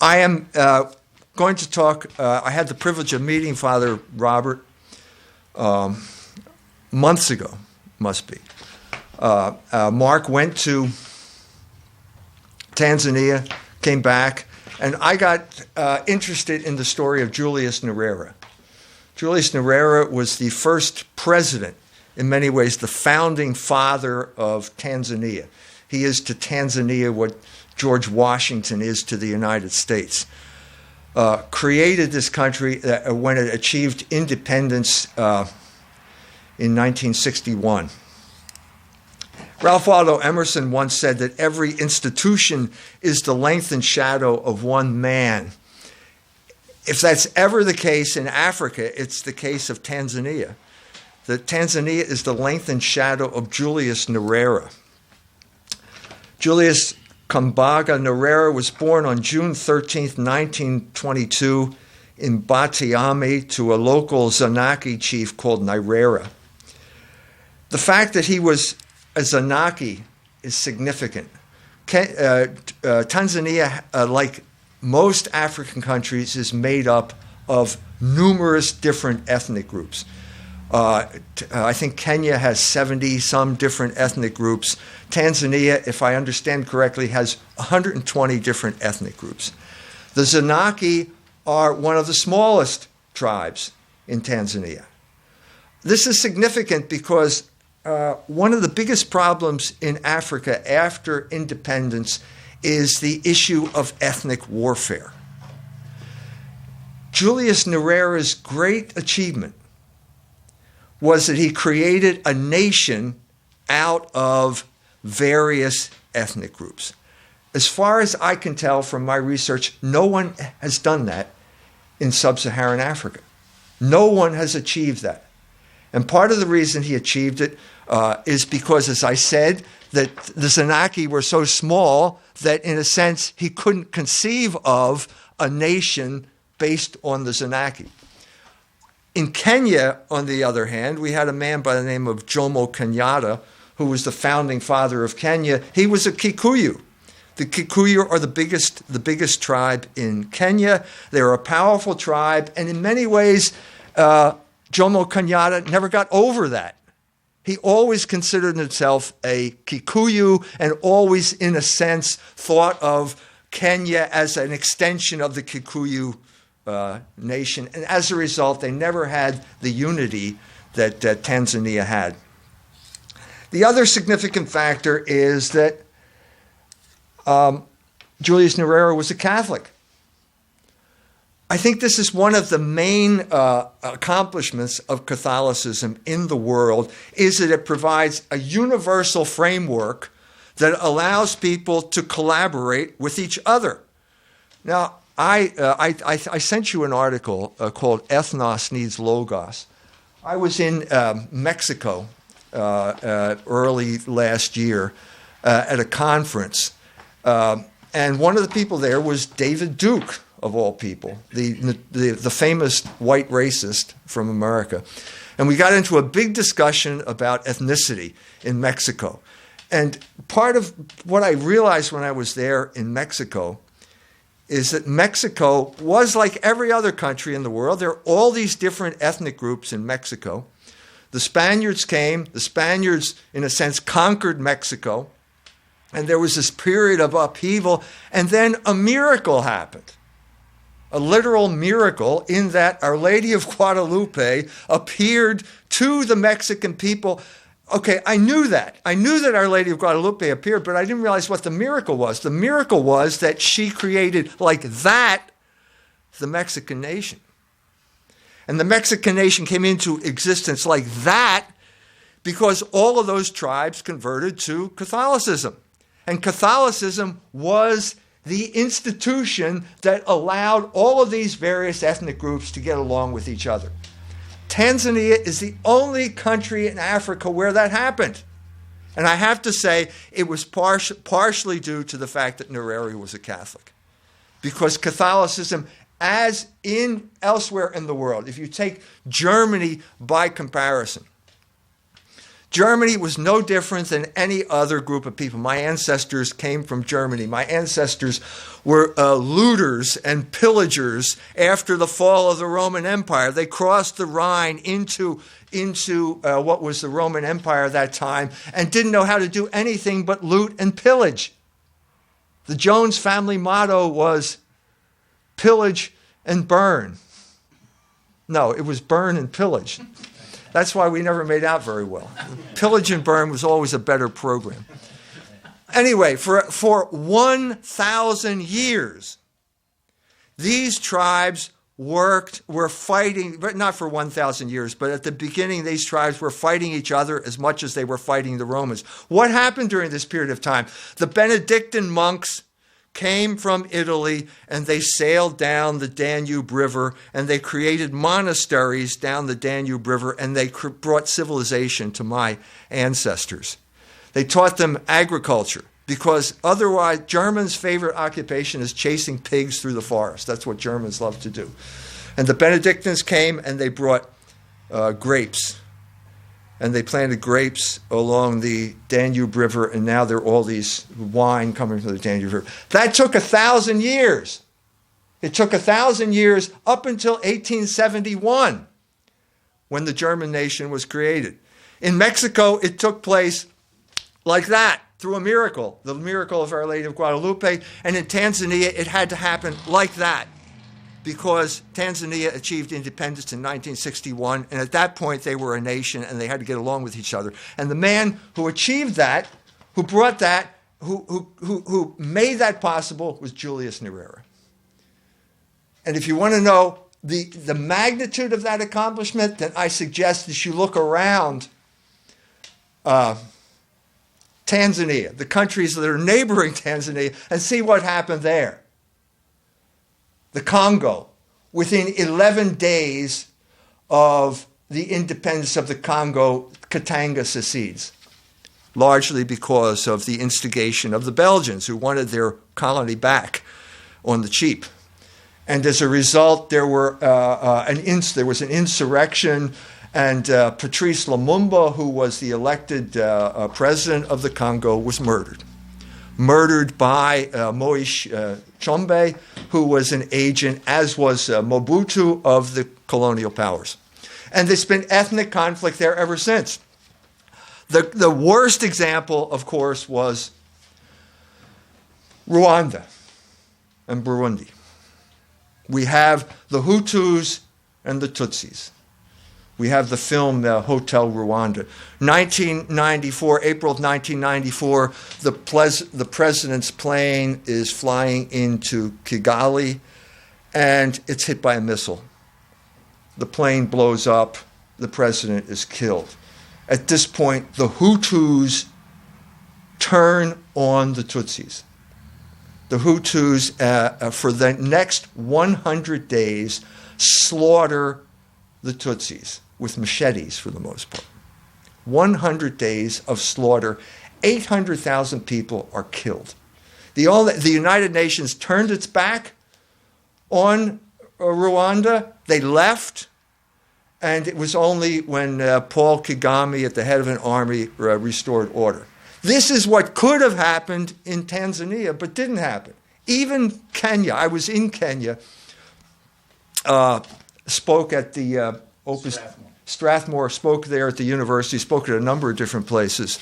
I am going to talk, I had the privilege of meeting Father Robert months ago, must be. Mark went to Tanzania, came back, and I got interested in the story of Julius Nyerere. Julius Nyerere was the first president, in many ways the founding father of Tanzania. He is to Tanzania what George Washington is to the United States. Created this country when it achieved independence in 1961. Ralph Waldo Emerson once said that every institution is the length and shadow of one man. If that's ever the case in Africa, it's the case of Tanzania. That Tanzania is the length and shadow of Julius Nyerere. Julius Kambaga Nyerere was born on June 13th, 1922 in Batiame to a local Zanaki chief called Nyerere. The fact that he was a Zanaki is significant. Tanzania, like most African countries, is made up of numerous different ethnic groups. I think Kenya has 70-some different ethnic groups. Tanzania, if I understand correctly, has 120 different ethnic groups. The Zanaki are one of the smallest tribes in Tanzania. This is significant because one of the biggest problems in Africa after independence is the issue of ethnic warfare. Julius Nyerere's great achievement was that he created a nation out of various ethnic groups. As far as I can tell from my research, no one has done that in sub-Saharan Africa. No one has achieved that. And part of the reason he achieved it is because, as I said, that the Zanaki were so small that, in a sense, he couldn't conceive of a nation based on the Zanaki. In Kenya, on the other hand, we had a man by the name of Jomo Kenyatta, who was the founding father of Kenya. He was a Kikuyu. The Kikuyu are the biggest tribe in Kenya. They're a powerful tribe, and in many ways, Jomo Kenyatta never got over that. He always considered himself a Kikuyu and always, in a sense, thought of Kenya as an extension of the Kikuyu nation. And as a result, they never had the unity that Tanzania had. The other significant factor is that Julius Nyerere was a Catholic. I think this is one of the main accomplishments of Catholicism in the world, is that it provides a universal framework that allows people to collaborate with each other. Now, I sent you an article called Ethnos Needs Logos. I was in Mexico early last year at a conference, and one of the people there was David Duke, of all people, the famous white racist from America. And we got into a big discussion about ethnicity in Mexico. And part of what I realized when I was there in Mexico is that Mexico was like every other country in the world. There are all these different ethnic groups in Mexico. The Spaniards came. The Spaniards, in a sense, conquered Mexico. And there was this period of upheaval. And then a miracle happened. A literal miracle, in that Our Lady of Guadalupe appeared to the Mexican people. Okay, I knew that. I knew that Our Lady of Guadalupe appeared, but I didn't realize what the miracle was. The miracle was that she created, like that, the Mexican nation. And the Mexican nation came into existence like that because all of those tribes converted to Catholicism. And Catholicism was the institution that allowed all of these various ethnic groups to get along with each other. Tanzania is the only country in Africa where that happened. And I have to say, it was partially due to the fact that Nyerere was a Catholic. Because Catholicism, as in elsewhere in the world, if you take Germany by comparison, Germany was no different than any other group of people. My ancestors came from Germany. My ancestors were looters and pillagers after the fall of the Roman Empire. They crossed the Rhine into what was the Roman Empire at that time and didn't know how to do anything but loot and pillage. The Jones family motto was pillage and burn. No, it was burn and pillage. That's why we never made out very well. Pillage and burn was always a better program. Anyway, for 1,000 years, these tribes were fighting, but not for 1,000 years, but at the beginning, these tribes were fighting each other as much as they were fighting the Romans. What happened during this period of time? The Benedictine monks came from Italy and they sailed down the Danube River and they created monasteries down the Danube River and they brought civilization to my ancestors. They taught them agriculture because otherwise Germans' favorite occupation is chasing pigs through the forest. That's what Germans love to do. And the Benedictines came and they brought grapes. And they planted grapes along the Danube River, and now there are all these wine coming from the Danube River. That took 1,000 years. It took 1,000 years up until 1871, when the German nation was created. In Mexico, it took place like that, through a miracle, the miracle of Our Lady of Guadalupe. And in Tanzania, it had to happen like that, because Tanzania achieved independence in 1961, and at that point they were a nation and they had to get along with each other. And the man who achieved that, who brought that, who made that possible was Julius Nyerere. And if you want to know the magnitude of that accomplishment, then I suggest that you look around Tanzania, the countries that are neighboring Tanzania, and see what happened there. The Congo, within 11 days of the independence of the Congo, Katanga secedes, largely because of the instigation of the Belgians, who wanted their colony back on the cheap. And as a result, there was an insurrection, and Patrice Lumumba, who was the elected president of the Congo, was murdered by Moise Chombe, who was an agent, as was Mobutu, of the colonial powers. And there's been ethnic conflict there ever since. The worst example, of course, was Rwanda and Burundi. We have the Hutus and the Tutsis. We have the film Hotel Rwanda. 1994, April of 1994, the president's plane is flying into Kigali, and it's hit by a missile. The plane blows up. The president is killed. At this point, the Hutus turn on the Tutsis. The Hutus, for the next 100 days, slaughter the Tutsis with machetes for the most part. 100 days of slaughter. 800,000 people are killed. The United Nations turned its back on Rwanda. They left, and it was only when Paul Kagame, at the head of an army, restored order. This is what could have happened in Tanzania, but didn't happen. Even Kenya, I was in Kenya, spoke at the Strathmore, spoke there at the university, spoke at a number of different places.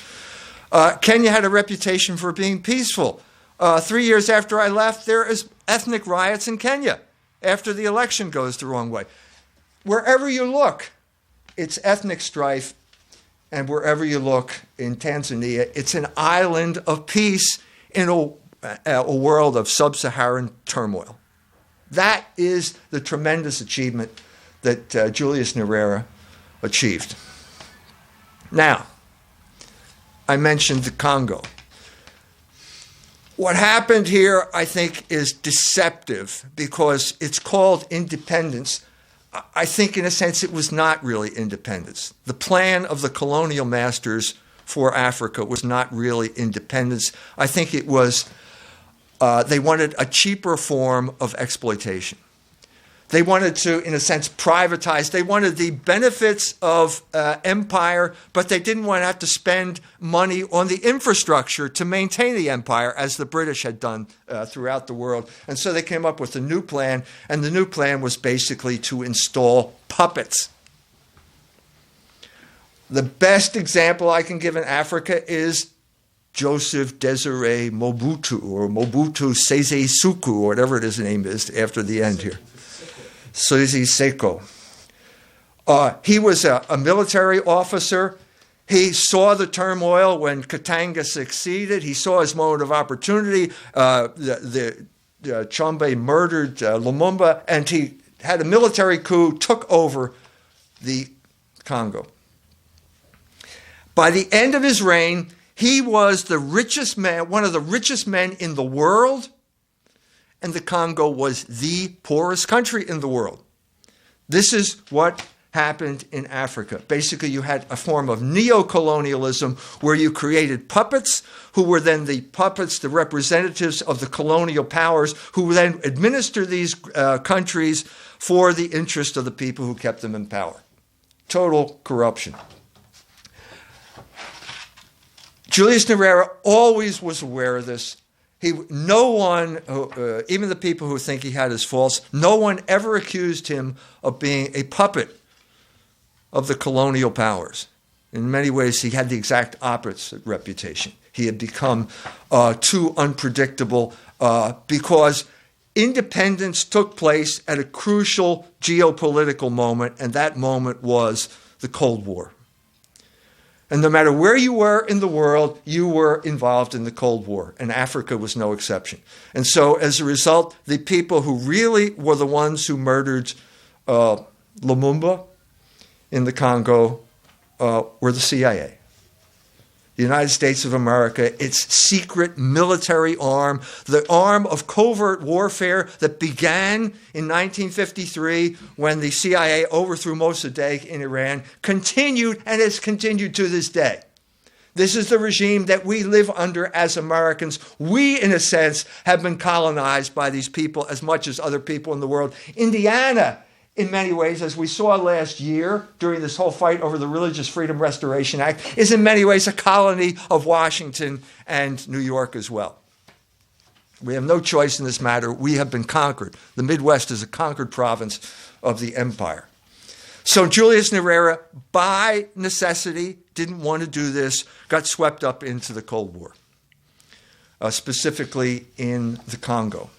Kenya had a reputation for being peaceful. 3 years after I left, there is ethnic riots in Kenya after the election goes the wrong way. Wherever you look, it's ethnic strife, and wherever you look in Tanzania, it's an island of peace in a world of sub-Saharan turmoil. That is the tremendous achievement that Julius Nyerere achieved. Now, I mentioned the Congo. What happened here, I think, is deceptive because it's called independence. I think, in a sense, it was not really independence. The plan of the colonial masters for Africa was not really independence. I think it was, they wanted a cheaper form of exploitation. They wanted to, in a sense, privatize. They wanted the benefits of empire, but they didn't want to have to spend money on the infrastructure to maintain the empire, as the British had done throughout the world. And so they came up with a new plan, and the new plan was basically to install puppets. The best example I can give in Africa is Joseph Desiree Mobutu, or Mobutu Sese Seko, or whatever his name is after the end here. Sese Seko. He was a military officer. He saw the turmoil when Katanga succeeded. He saw his moment of opportunity. Chombe murdered Lumumba, and he had a military coup, took over the Congo. By the end of his reign, he was the richest man, one of the richest men in the world, and the Congo was the poorest country in the world. This is what happened in Africa. Basically, you had a form of neo-colonialism where you created puppets who were then the puppets, the representatives of the colonial powers, who then administer these countries for the interest of the people who kept them in power. Total corruption. Julius Nyerere always was aware of this. No one, even the people who think he had his faults, no one ever accused him of being a puppet of the colonial powers. In many ways, he had the exact opposite reputation. He had become too unpredictable because independence took place at a crucial geopolitical moment, and that moment was the Cold War. And no matter where you were in the world, you were involved in the Cold War, and Africa was no exception. And so, as a result, the people who really were the ones who murdered Lumumba in the Congo were the CIA. The United States of America, its secret military arm, the arm of covert warfare that began in 1953 when the CIA overthrew Mossadegh in Iran, continued and has continued to this day. This is the regime that we live under as Americans. We, in a sense, have been colonized by these people as much as other people in the world. Indiana, in many ways, as we saw last year during this whole fight over the Religious Freedom Restoration Act, is in many ways a colony of Washington and New York as well. We have no choice in this matter. We have been conquered. The Midwest is a conquered province of the empire. So Julius Nyerere, by necessity, didn't want to do this, got swept up into the Cold War, specifically in the Congo.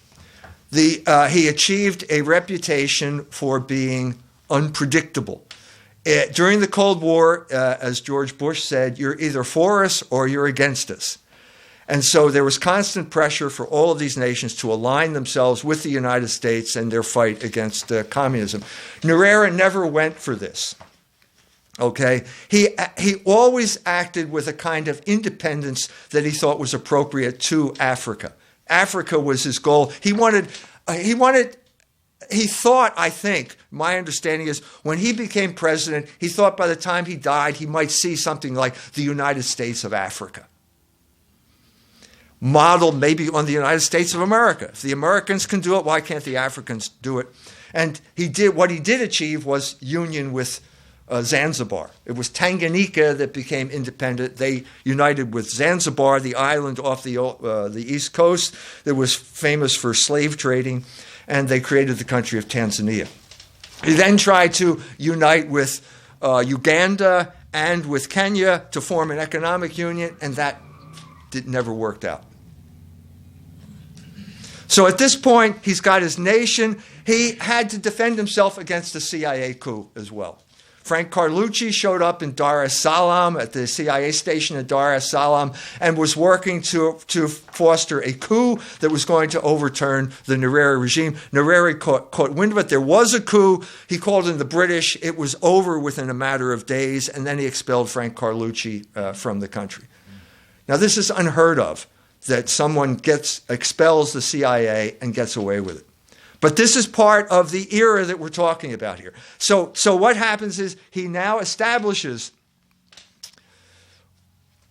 He achieved a reputation for being unpredictable. During the Cold War, as George Bush said, you're either for us or you're against us. And so there was constant pressure for all of these nations to align themselves with the United States and their fight against communism. Nyerere never went for this. Okay, he always acted with a kind of independence that he thought was appropriate to Africa. Africa was his goal. He thought, I think, my understanding is, when he became president, he thought by the time he died, he might see something like the United States of Africa, modeled maybe on the United States of America. If the Americans can do it, why can't the Africans do it? And what he did achieve was union with Zanzibar. It was Tanganyika that became independent. They united with Zanzibar, the island off the east coast that was famous for slave trading, and they created the country of Tanzania. He then tried to unite with Uganda and with Kenya to form an economic union, and that never worked out. So at this point, he's got his nation. He had to defend himself against the CIA coup as well. Frank Carlucci showed up in Dar es Salaam at the CIA station in Dar es Salaam and was working to foster a coup that was going to overturn the Nyerere regime. Nyerere caught wind of it. There was a coup. He called in the British. It was over within a matter of days, and then he expelled Frank Carlucci from the country. Now, this is unheard of, that someone expels the CIA and gets away with it. But this is part of the era that we're talking about here. So what happens is he now establishes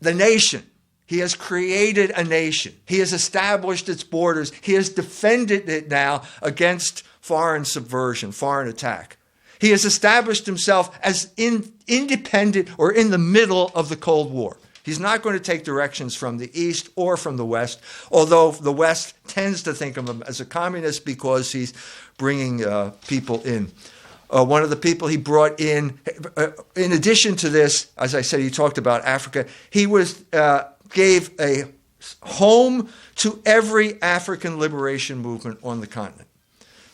the nation He has created a nation. He has established its borders. He has defended it now against foreign subversion, foreign attack. He has established himself as independent or in the middle of the Cold War. He's not going to take directions from the East or from the West, although the West tends to think of him as a communist because he's bringing people in. One of the people he brought in addition to this, as I said, he talked about Africa. He gave a home to every African liberation movement on the continent.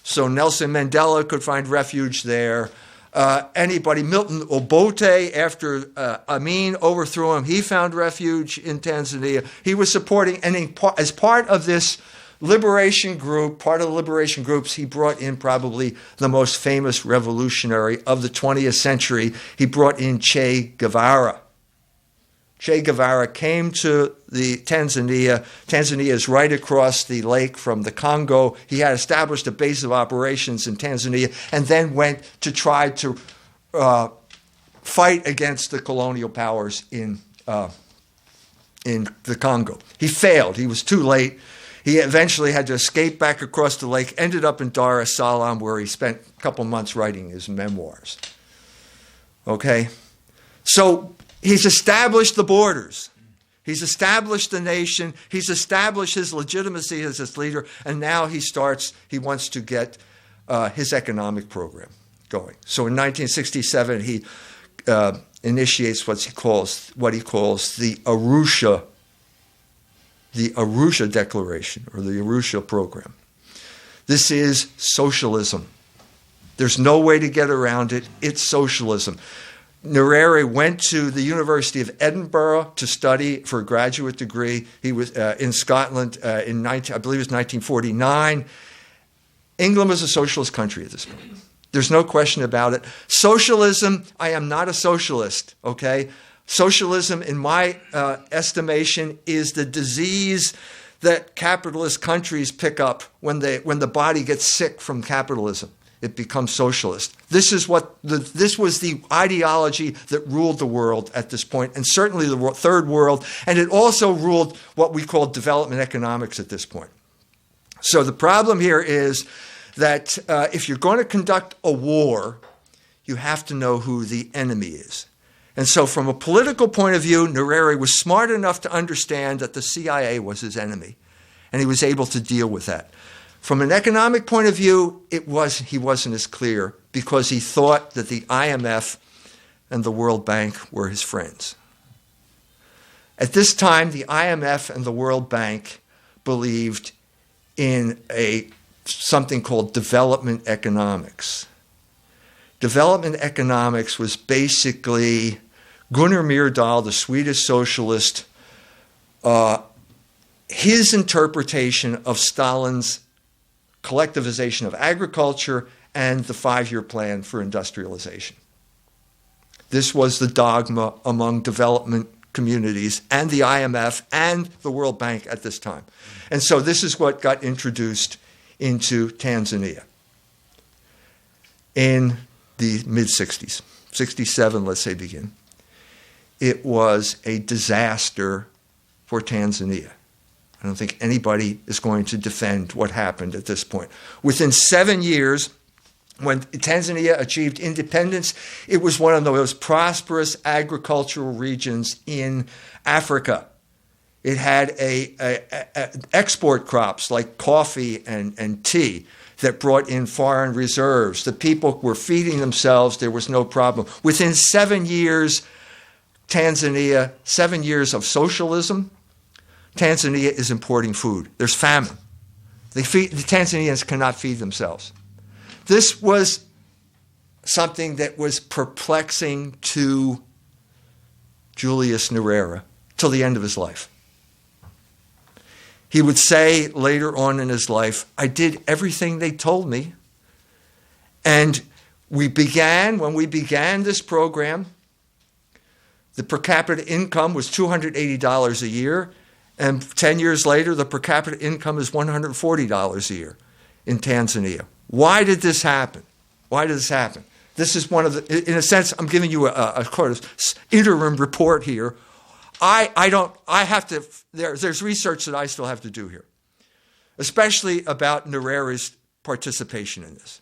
So Nelson Mandela could find refuge there. Anybody, Milton Obote, after Amin overthrew him, he found refuge in Tanzania. He was supporting, and as part of this liberation group, part of the liberation groups, he brought in probably the most famous revolutionary of the 20th century. He brought in Che Guevara. Che Guevara came to the Tanzania. Tanzania is right across the lake from the Congo. He had established a base of operations in Tanzania and then went to try to fight against the colonial powers in the Congo. He failed. He was too late. He eventually had to escape back across the lake, ended up in Dar es Salaam, where he spent a couple months writing his memoirs. Okay? So he's established the borders. He's established the nation. He's established his legitimacy as its leader. And now he wants to get his economic program going. So in 1967, he initiates what he calls the Arusha Declaration, or the Arusha Program. This is socialism. There's no way to get around it. It's socialism. Nyerere went to the University of Edinburgh to study for a graduate degree. He was in Scotland I believe it was 1949. England was a socialist country at this point. There's no question about it. Socialism, I am not a socialist, okay? Socialism, in my estimation, is the disease that capitalist countries pick up when the body gets sick from capitalism. It becomes socialist. This was the ideology that ruled the world at this point, and certainly the third world, and it also ruled what we call development economics at this point. So the problem here is that if you're going to conduct a war, you have to know who the enemy is. And so from a political point of view, Nyerere was smart enough to understand that the CIA was his enemy, and he was able to deal with that. From an economic point of view, he wasn't as clear because he thought that the IMF and the World Bank were his friends. At this time, the IMF and the World Bank believed in something called development economics. Development economics was basically Gunnar Myrdal, the Swedish socialist, his interpretation of Stalin's collectivization of agriculture and the 5-year plan for industrialization. This was the dogma among development communities and the IMF and the World Bank at this time. And so this is what got introduced into Tanzania in the mid-60s, 67, let's say, begin. It was a disaster for Tanzania. I don't think anybody is going to defend what happened at this point. Within 7 years, when Tanzania achieved independence, it was one of the most prosperous agricultural regions in Africa. It had export crops like coffee and tea that brought in foreign reserves. The people were feeding themselves. There was no problem. Within 7 years, 7 years of socialism, Tanzania is importing food. There's famine. The Tanzanians cannot feed themselves. This was something that was perplexing to Julius Nyerere till the end of his life. He would say later on in his life, I did everything they told me. And when we began this program, the per capita income was $280 a year. And 10 years later, the per capita income is $140 a year in Tanzania. Why did this happen? This is one of the, in a sense, I'm giving you a interim report here. there's research that I still have to do here, especially about Nyerere's participation in this.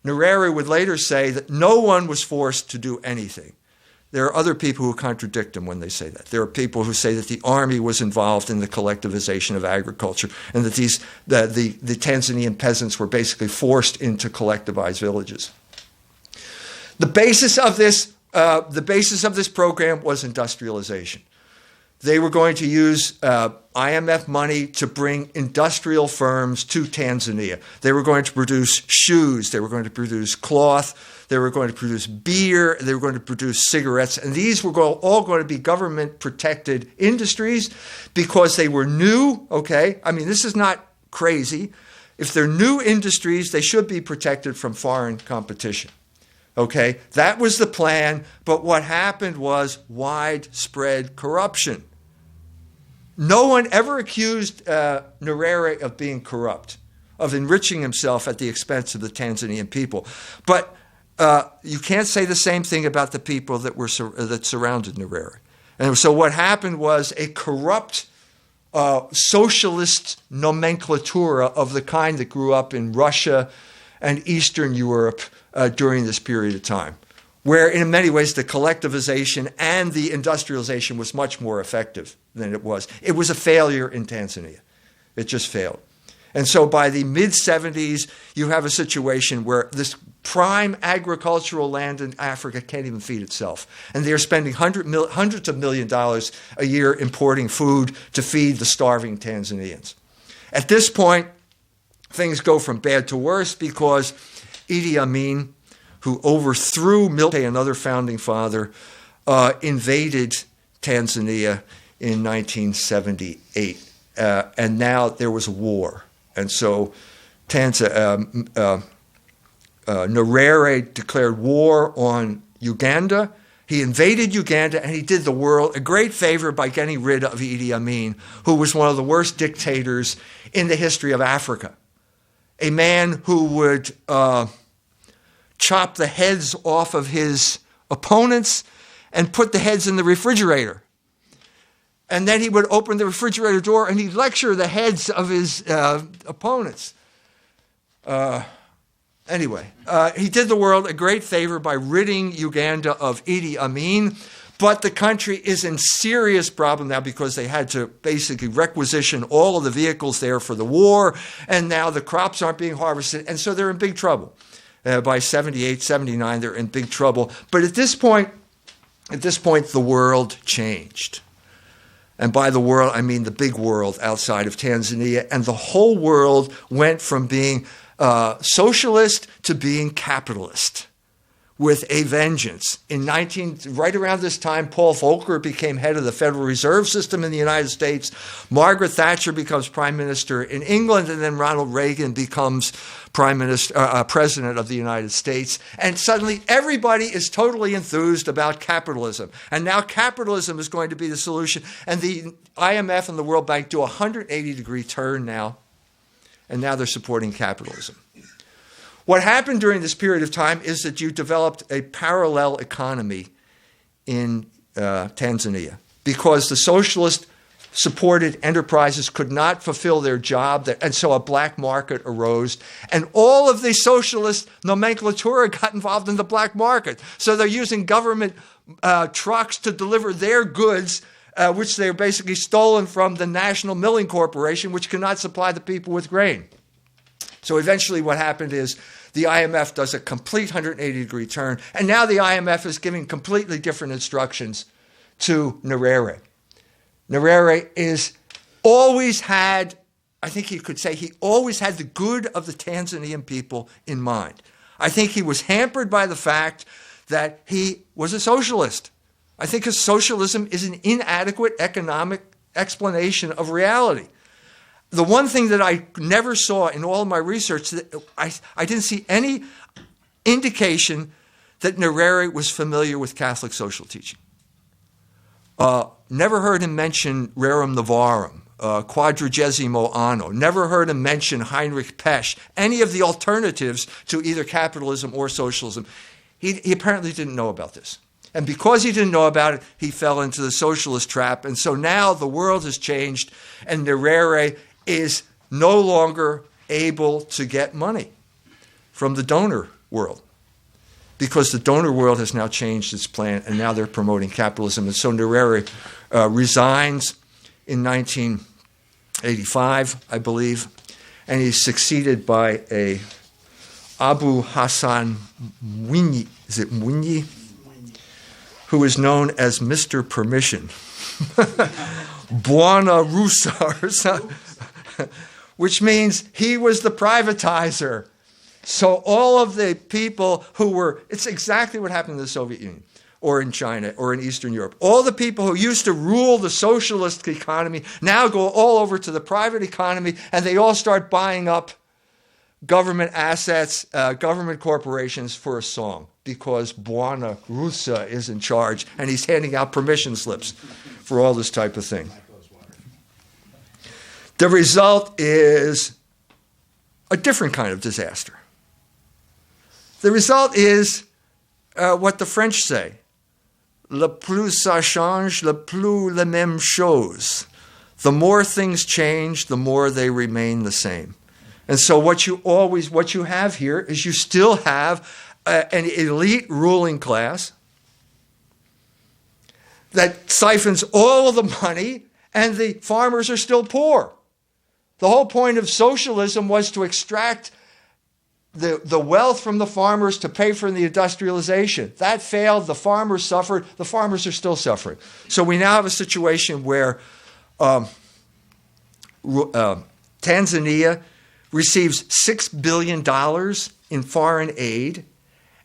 Nyerere would later say that no one was forced to do anything. There are other people who contradict him when they say that. There are people who say that the army was involved in the collectivization of agriculture and that the Tanzanian peasants were basically forced into collectivized villages. The basis of this program was industrialization. They were going to use IMF money to bring industrial firms to Tanzania. They were going to produce shoes. They were going to produce cloth. They were going to produce beer. They were going to produce cigarettes. And these were all going to be government-protected industries because they were new, okay? I mean, this is not crazy. If they're new industries, they should be protected from foreign competition. Okay, that was the plan, but what happened was widespread corruption. No one ever accused Nyerere of being corrupt, of enriching himself at the expense of the Tanzanian people. But you can't say the same thing about the people that surrounded Nyerere. And so what happened was a corrupt socialist nomenclatura of the kind that grew up in Russia and Eastern Europe during this period of time, where in many ways the collectivization and the industrialization was much more effective than it was. It was a failure in Tanzania. It just failed. And so by the mid-70s, you have a situation where this prime agricultural land in Africa can't even feed itself. And they're spending hundreds of millions of dollars a year importing food to feed the starving Tanzanians. At this point, things go from bad to worse because Idi Amin, who overthrew Milton, another founding father, invaded Tanzania in 1978. And now there was a war. And so Nyerere declared war on Uganda. He invaded Uganda, and he did the world a great favor by getting rid of Idi Amin, who was one of the worst dictators in the history of Africa. A man who would chop the heads off of his opponents and put the heads in the refrigerator. And then he would open the refrigerator door and he'd lecture the heads of his opponents. Anyway, he did the world a great favor by ridding Uganda of Idi Amin, but the country is in serious problem now because they had to basically requisition all of the vehicles there for the war, and now the crops aren't being harvested, and so they're in big trouble. By 78, 79, they're in big trouble. But at this point, the world changed. And by the world, I mean the big world outside of Tanzania, and the whole world went from being socialist to being capitalist with a vengeance. Right around this time, Paul Volcker became head of the Federal Reserve System in the United States. Margaret Thatcher becomes prime minister in England, and then Ronald Reagan becomes president of the United States. And suddenly everybody is totally enthused about capitalism. And now capitalism is going to be the solution. And the IMF and the World Bank do a 180-degree turn now. And now they're supporting capitalism. What happened during this period of time is that you developed a parallel economy in Tanzania because the socialist-supported enterprises could not fulfill their job, and so a black market arose, and all of the socialist nomenclatura got involved in the black market. So they're using government trucks to deliver their goods, which they're basically stolen from the National Milling Corporation, which cannot supply the people with grain. So eventually what happened is the IMF does a complete 180-degree turn, and now the IMF is giving completely different instructions to Nyerere. Nyerere always had, I think you could say, he always had the good of the Tanzanian people in mind. I think he was hampered by the fact that he was a socialist. I think his socialism is an inadequate economic explanation of reality. The one thing that I never saw in all of my research, I didn't see any indication that Nyerere was familiar with Catholic social teaching. Never heard him mention Rerum Novarum, Quadragesimo Anno. Never heard him mention Heinrich Pesch, any of the alternatives to either capitalism or socialism. He apparently didn't know about this. And because he didn't know about it, he fell into the socialist trap. And so now the world has changed, and Nyerere is no longer able to get money from the donor world, because the donor world has now changed its plan, and now they're promoting capitalism. And so Nyerere resigns in 1985, I believe, and he's succeeded by a Abu Hassan Mwinyi, is it Mwinyi? Who is known as Mr. Permission. Buona Russa, or something, which means he was the privatizer. So all of the people who were, it's exactly what happened in the Soviet Union or in China or in Eastern Europe. All the people who used to rule the socialist economy now go all over to the private economy, and they all start buying up government assets, government corporations for a song, because Buona Russa is in charge, and he's handing out permission slips for all this type of thing. The result is a different kind of disaster. The result is what the French say, le plus ça change, le plus la même chose. The more things change, the more they remain the same. And so what you have here is you still have an elite ruling class that siphons all of the money, and the farmers are still poor. The whole point of socialism was to extract the wealth from the farmers to pay for the industrialization. That failed. The farmers suffered. The farmers are still suffering. So we now have a situation where Tanzania receives $6 billion in foreign aid,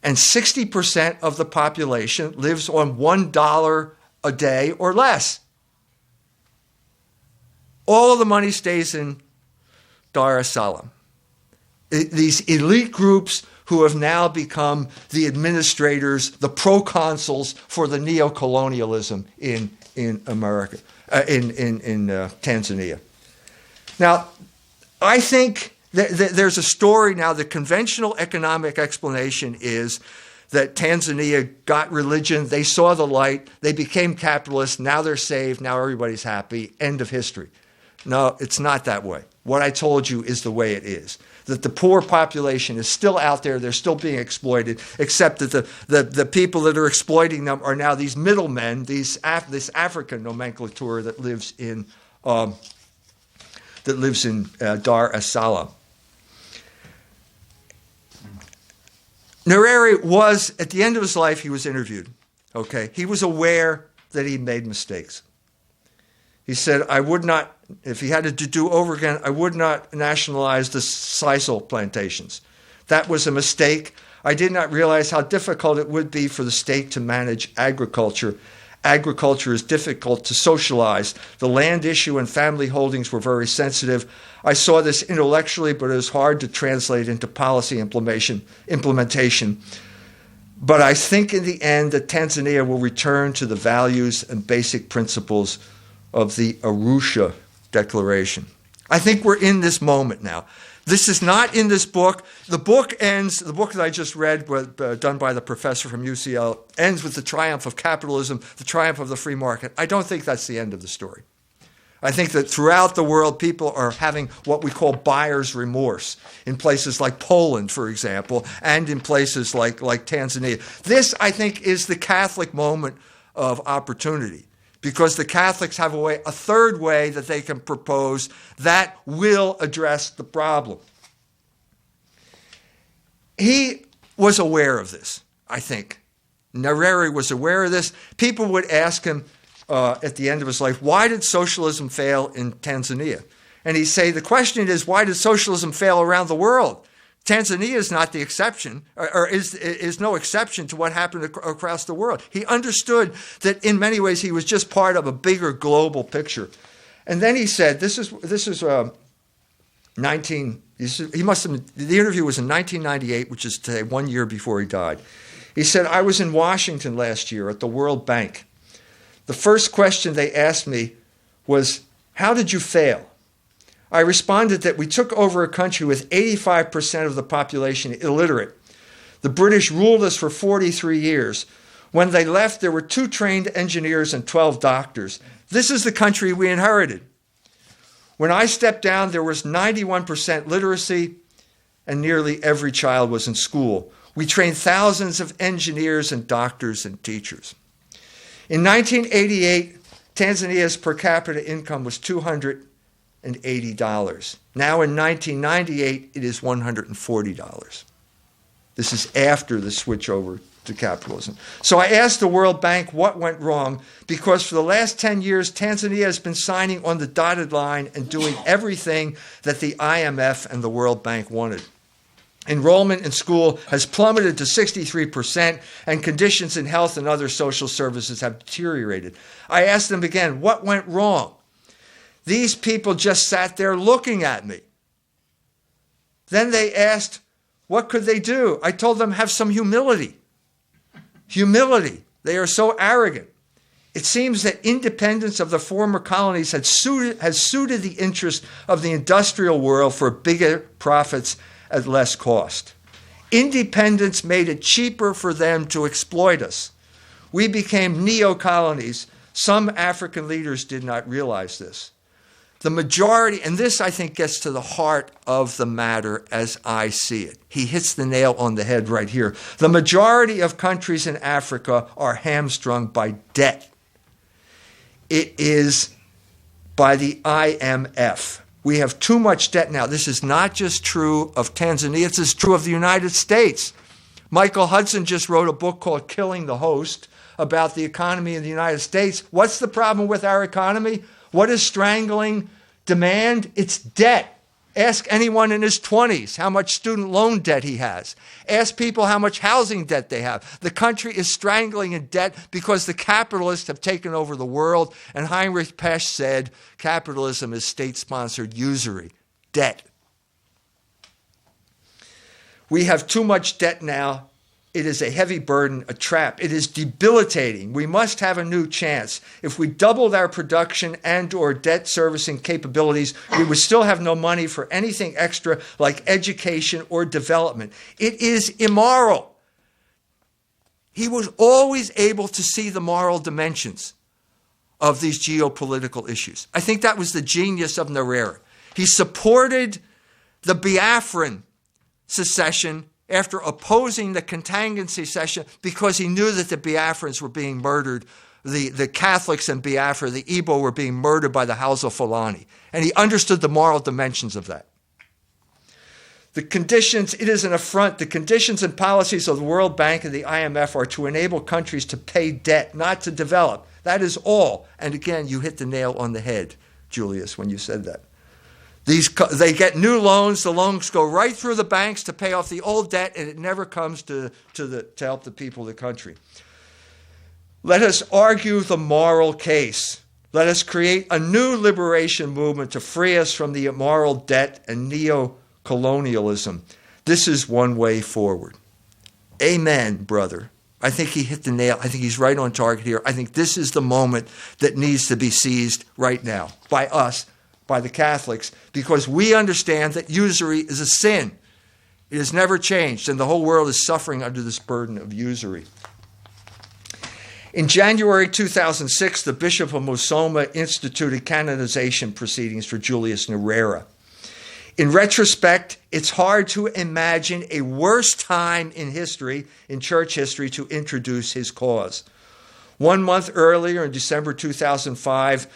and 60% of the population lives on $1 a day or less. All of the money stays in Dar es Salaam. These elite groups who have now become the administrators, the proconsuls for the neo-colonialism in America, in Tanzania. Now, I think there's a story now. The conventional economic explanation is that Tanzania got religion, they saw the light, they became capitalists, now they're saved, now everybody's happy, end of history. No, it's not that way. What I told you is the way it is. That the poor population is still out there, they're still being exploited, except that the people that are exploiting them are now these middlemen, this African nomenclature that lives in Dar es Salaam. Nyerere was, at the end of his life, he was interviewed. Okay, he was aware that he made mistakes. He said, I would not, if he had to do over again, I would not nationalize the sisal plantations. That was a mistake. I did not realize how difficult it would be for the state to manage agriculture. Agriculture is difficult to socialize. The land issue and family holdings were very sensitive. I saw this intellectually, but it was hard to translate into policy implementation. But I think in the end that Tanzania will return to the values and basic principles of the Arusha Declaration. I think we're in this moment now. This is not in this book. The book ends, the book that I just read, done by the professor from UCL, ends with the triumph of capitalism, the triumph of the free market. I don't think that's the end of the story. I think that throughout the world, people are having what we call buyer's remorse in places like Poland, for example, and in places like Tanzania. This, I think, is the Catholic moment of opportunity, because the Catholics have a third way that they can propose that will address the problem. He was aware of this, I think. Nyerere was aware of this. People would ask him at the end of his life, why did socialism fail in Tanzania? And he'd say, the question is, why did socialism fail around the world? Tanzania is not the exception, or is no exception to what happened across the world. He understood that in many ways he was just part of a bigger global picture. And then he said, the interview was in 1998, which is today, 1 year before he died. He said, I was in Washington last year at the World Bank. The first question they asked me was, how did you fail? I responded that we took over a country with 85% of the population illiterate. The British ruled us for 43 years. When they left, there were 2 trained engineers and 12 doctors. This is the country we inherited. When I stepped down, there was 91% literacy, and nearly every child was in school. We trained thousands of engineers and doctors and teachers. In 1988, Tanzania's per capita income was $280. Now in 1998, it is $140. This is after the switch over to capitalism. So I asked the World Bank what went wrong, because for the last 10 years, Tanzania has been signing on the dotted line and doing everything that the IMF and the World Bank wanted. Enrollment in school has plummeted to 63%, and conditions in health and other social services have deteriorated. I asked them again, what went wrong? These people just sat there looking at me. Then they asked, what could they do? I told them, have some humility. Humility. They are so arrogant. It seems that independence of the former colonies has suited the interest of the industrial world for bigger profits at less cost. Independence made it cheaper for them to exploit us. We became neo-colonies. Some African leaders did not realize this. The majority, and this I think gets to the heart of the matter as I see it. He hits the nail on the head right here. The majority of countries in Africa are hamstrung by debt. It is by the IMF. We have too much debt now. This is not just true of Tanzania, this is true of the United States. Michael Hudson just wrote a book called Killing the Host about the economy in the United States. What's the problem with our economy? What is strangling demand? It's debt. Ask anyone in his 20s how much student loan debt he has. Ask people how much housing debt they have. The country is strangling in debt because the capitalists have taken over the world, and Heinrich Pesch said capitalism is state-sponsored usury, debt. We have too much debt now. It is a heavy burden, a trap. It is debilitating. We must have a new chance. If we doubled our production and or debt servicing capabilities, we would still have no money for anything extra like education or development. It is immoral. He was always able to see the moral dimensions of these geopolitical issues. I think that was the genius of Nyerere. He supported the Biafran secession after opposing the Katangan secession because he knew that the Biafrans were being murdered. The Catholics in Biafra, the Igbo, were being murdered by the Hausa Fulani. And he understood the moral dimensions of that. The conditions, it is an affront. The conditions and policies of the World Bank and the IMF are to enable countries to pay debt, not to develop. That is all. And again, you hit the nail on the head, Julius, when you said that. They get new loans. The loans go right through the banks to pay off the old debt, and it never comes to help the people of the country. Let us argue the moral case. Let us create a new liberation movement to free us from the immoral debt and neo-colonialism. This is one way forward. Amen, brother. I think he hit the nail. I think he's right on target here. I think this is the moment that needs to be seized right now by us, by the Catholics, because we understand that usury is a sin. It has never changed, and the whole world is suffering under this burden of usury. In January 2006, the Bishop of Musoma instituted canonization proceedings for Julius Nyerere. In retrospect, it's hard to imagine a worse time in history, in church history, to introduce his cause. 1 month earlier, in December 2005,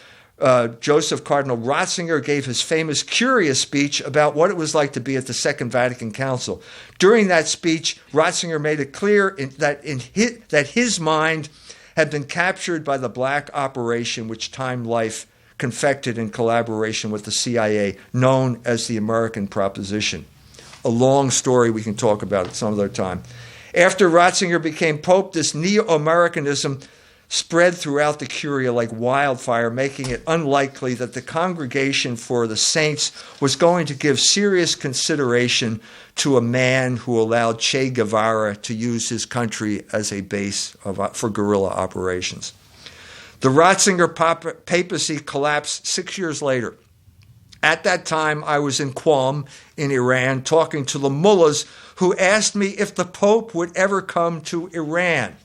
Joseph Cardinal Ratzinger gave his famous Curious speech about what it was like to be at the Second Vatican Council. During that speech, Ratzinger made it clear that his mind had been captured by the black operation which Time Life confected in collaboration with the CIA, known as the American Proposition. A long story we can talk about at some other time. After Ratzinger became Pope, this neo-Americanism spread throughout the Curia like wildfire, making it unlikely that the Congregation for the Saints was going to give serious consideration to a man who allowed Che Guevara to use his country as a base for guerrilla operations. The Ratzinger papacy collapsed 6 years later. At that time, I was in Qom in Iran talking to the mullahs who asked me if the Pope would ever come to Iran.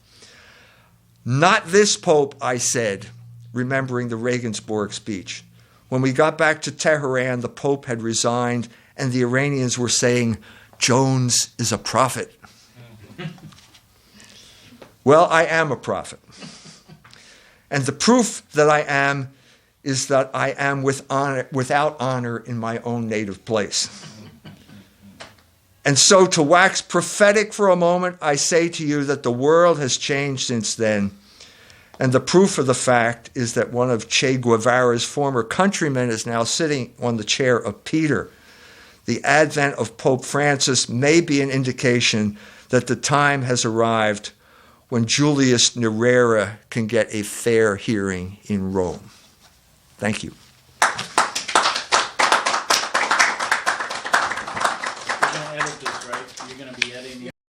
Not this Pope, I said, remembering the Regensburg speech. When we got back to Tehran, the Pope had resigned, and the Iranians were saying, Jones is a prophet. Well, I am a prophet. And the proof that I am is that I am without honor in my own native place. And so to wax prophetic for a moment, I say to you that the world has changed since then. And the proof of the fact is that one of Che Guevara's former countrymen is now sitting on the chair of Peter. The advent of Pope Francis may be an indication that the time has arrived when Julius Nyerere can get a fair hearing in Rome. Thank you.